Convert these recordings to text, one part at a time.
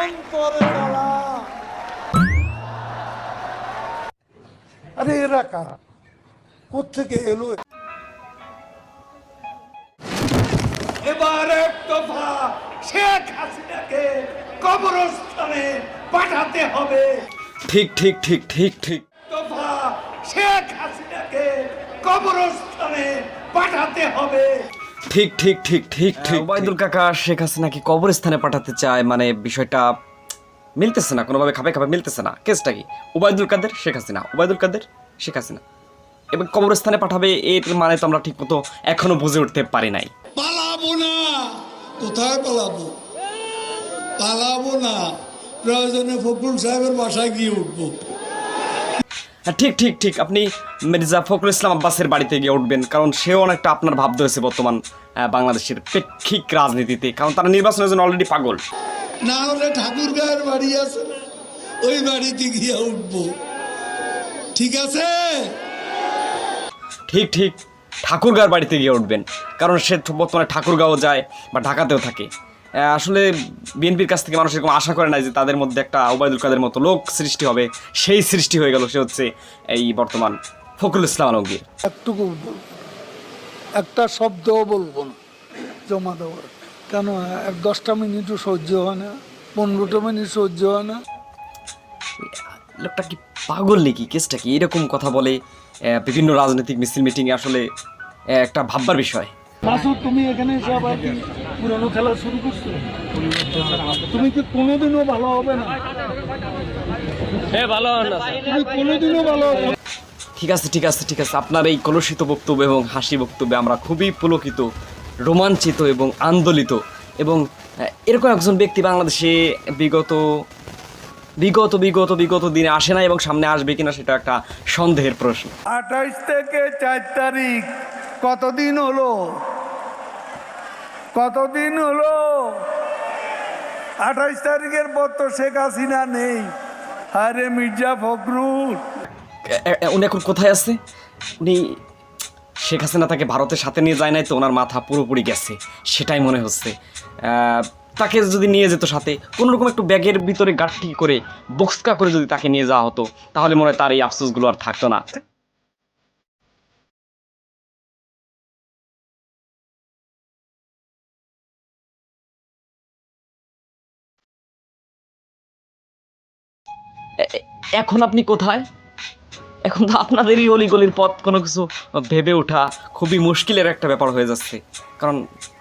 অন্তরে জ্বালা। আরে এরা কারা, কোত্থেকে এলো? এবার এক দফা শেখ হাসিনাকে কবরস্থানে পাঠাতে হবে। ঠিক ঠিক ঠিক ঠিক ঠিক দফা শেখ হাসিনাকে কবরস্থানে পাঠাতে হবে। ঠিক ঠিক ঠিক ঠিক ঠিক ওবায়দুল কাকা শেখ হাসিনাকে কবরস্থানে পাঠাতে চায়, মানে বিষয়টা মিলতেছে না, কোনোভাবে খাপে খাপে মিলতেছে না। কেসটা কি? ওবায়দুল কাদের শেখ হাসিনা, ওবায়দুল কাদের শেখ হাসিনা, এবং কবরস্থানে পাঠাবে, এর মানে তো আমরা ঠিক মতো এখনো বুঝে উঠতে পারি নাই। পালাবো না। কোথায় পালাবো? পালাবো না, প্রয়োজনে ফখরুল সাহেবের বাসায় গিয়ে উঠবো। হ্যাঁ ঠিক ঠিক ঠিক, আপনি মির্জা ফখরুল ইসলাম আব্বাসের বাড়িতে গিয়ে উঠবেন, কারণ সেও অনেকটা আপনার ভাব ধরেছে বর্তমান বাংলাদেশের প্রেক্ষিক রাজনীতিতে, কারণ তারা নির্বাচনের জন্য অলরেডি পাগল। না হলে ঠাকুর গায়ের বাড়ি আছে না, ওই বাড়িতে গিয়ে উঠবো। ঠিক আছে? ঠিক ঠিক, ঠাকুরগাঁওর বাড়িতে গিয়ে উঠবেন, কারণ সে বর্তমানে ঠাকুরগাঁও যায় বা ঢাকাতেও থাকে। আসলে বিএনপির কাছ থেকে মানুষ এরকম আশা করে না যে তাদের মধ্যে একটা ওবায়দুল কাদের মতো লোক সৃষ্টি হবে, সেই সৃষ্টি হয়ে গেল। সে হচ্ছে এই বর্তমান ফখরুল ইসলাম আলমগীর। একটুকু একটা শব্দও বলবো না জমা দেওয়ার। কেন 10টা মিনিটও সহ্য হয় না, 15টা মিনিট সহ্য হয় না। লোকটা কি পাগল নাকি? কেসটা কি? এরকম কথা বলে বিভিন্ন রাজনৈতিক মিছিল মিটিংয়ে, আসলে একটা ভাববার বিষয়। মাসুদ, তুমি এখানে এসে আবার কি পুরনো খেলা শুরু করছো? তুমি কি কোনোদিনও ভালো হবে না? তুমি কোনোদিনও ভালো হবে না। ঠিক আছে ঠিক আছে ঠিক আছে, আপনার এই কলুষিত বক্তব্য এবং হাসি বক্তব্যে আমরা খুবই পুলকিত, রোমাঞ্চিত এবং আন্দোলিত। এবং এরকম একজন ব্যক্তি বাংলাদেশে বিগত বিগত বিগত বিগত দিনে আসে না, এবং সামনে আসবে কিনা সেটা একটা সন্দেহের প্রশ্ন। 28 থেকে 4 তারিখ কতদিন হলো? কতদিন হলো? 28 তারিখের পর তো শেখ হাসিনা নেই। আরে মির্জা ফখরুল, উনি এখন কোথায় আছে? উনি শেখ হাসিনা তাকে ভারতের সাথে নিয়ে যায় নাই তো, ওনার মাথা পুরোপুরি গেছে সেটাই মনে হচ্ছে। তাকে যদি নিয়ে যেত সাথে কোনোরকম একটু ব্যাগের ভিতরে গাঁটটি করে বক্সকা করে যদি তাকে নিয়ে যাওয়া হতো, তাহলে মনে হয় তার এই আফসোসগুলো আর থাকতো না। এখন আপনি কোথায়? এখন তো আপনাদেরই অলিগলির পথ কোনো কিছু ভেবে ওঠা খুবই মুশকিলের একটা ব্যাপার হয়ে যাচ্ছে, কারণ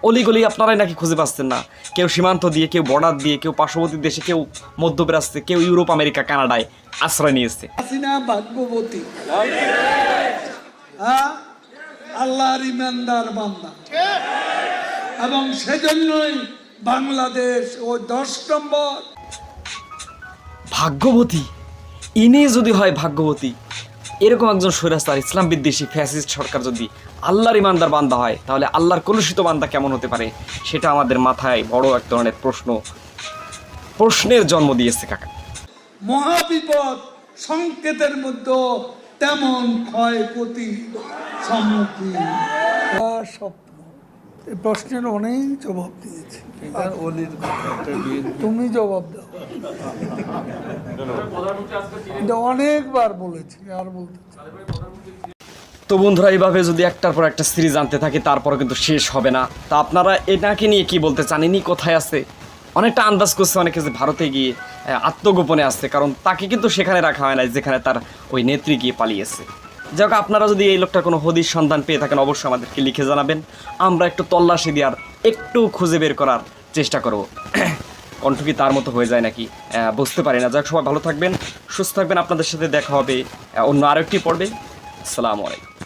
অলিগলি আপনারাই নাকি খুঁজে পাচ্ছেন না। কেউ সীমান্ত দিয়ে, কেউ বর্ডার দিয়ে, কেউ পার্শ্ববর্তী দেশে, কেউ মধ্যপ্রাচ্যে, কেউ ইউরোপ, আমেরিকা, কানাডায় আশ্রয় নিয়েছে। হাসিনা ভাগ্যবতী, হ্যাঁ, আল্লাহর ইমানদার বান্দা, এবং সেজন্যই বাংলাদেশ ও 10 নম্বর। ভাগ্যবতী? ইনি যদি হয় ভাগ্যবতী, এরকম একজন স্বৈরাচার ইসলাম বিদ্বেষী ফ্যাসিস্ট সরকার যদি আল্লাহর ইমানদার বান্দা হয়, তাহলে আল্লাহর কলুষিত বান্দা কেমন হতে পারে? সেটা আমাদের মাথায় বড় এক ধরনের প্রশ্নের জন্ম দিয়েছে কাকা। মহাবিপদ সংকেতের মধ্যে তেমন ক্ষয়ক্ষতি সম্মুখীন। স্বপ্ন, এই প্রশ্নের অনেক জবাব দিয়েছি, তুমি জবাব দাও। এটা অনেকবার বলেছি, আর বলতে চাই। তো বন্ধুরা, এইভাবে যদি একটার পর একটা সিরিজ আনতে থাকি, তারপরে কিন্তু শেষ হবে না। তা আপনারা এটাকে নিয়ে কি বলতে চান? ইনি কোথায় আছে? অনেকটা আন্দাজ করছে অনেকে যে ভারতে গিয়ে আত্মগোপনে আসছে, কারণ তাকে কিন্তু সেখানে রাখা হয় না যেখানে তার ওই নেত্রী গিয়ে পালিয়েছে। যাক, আপনারা যদি এই লোকটার কোনো হদিস সন্ধান পেয়ে থাকেন, অবশ্যই আমাদেরকে লিখে জানাবেন। আমরা একটু তল্লাশি দেওয়ার, একটু খুঁজে বের করার চেষ্টা করব। কণ্ঠ কি তার মতো হয়ে যায় নাকি বুঝতে পারি না। যাক, সবাই ভালো থাকবেন, সুস্থ থাকবেন। আপনাদের সাথে দেখা হবে অন্য আরেকটি পর্বে। আসসালামু আলাইকুম।